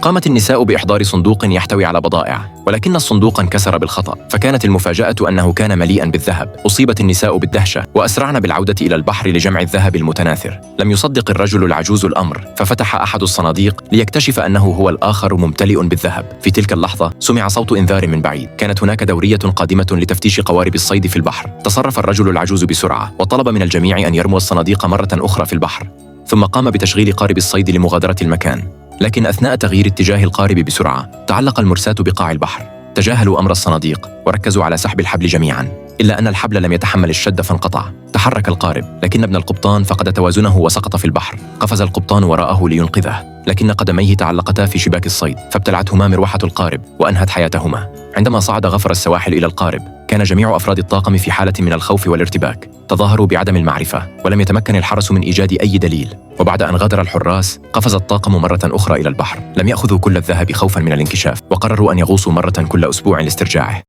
قامت النساء بإحضار صندوق يحتوي على بضائع، ولكن الصندوق انكسر بالخطأ، فكانت المفاجأة أنه كان مليئاً بالذهب. أصيبت النساء بالدهشة وأسرعن بالعودة إلى البحر لجمع الذهب المتناثر. لم يصدق الرجل العجوز الأمر، ففتح أحد الصناديق ليكتشف أنه هو الآخر ممتلئ بالذهب. في تلك اللحظة سمع صوت إنذار من بعيد. كانت هناك دورية قادمة لتفتيش قوارب الصيد في البحر. تصرف الرجل العجوز بسرعة وطلب من الجميع أن يرموا الصناديق مرة أخرى في البحر، ثم قام بتشغيل قارب الصيد لمغادرة المكان. لكن أثناء تغيير اتجاه القارب بسرعة تعلق المرساة بقاع البحر. تجاهلوا أمر الصناديق وركزوا على سحب الحبل جميعاً، إلا أن الحبل لم يتحمل الشد فانقطع. تحرك القارب، لكن ابن القبطان فقد توازنه وسقط في البحر. قفز القبطان وراءه لينقذه، لكن قدميه تعلقتا في شباك الصيد فابتلعتهما مروحة القارب وأنهت حياتهما. عندما صعد غفر السواحل إلى القارب كان جميع أفراد الطاقم في حالة من الخوف والارتباك. تظاهروا بعدم المعرفة ولم يتمكن الحرس من إيجاد أي دليل. وبعد أن غادر الحراس قفز الطاقم مرة أخرى إلى البحر. لم يأخذوا كل الذهب خوفا من الانكشاف، وقرروا أن يغوصوا مرة كل أسبوع لاسترجاعه.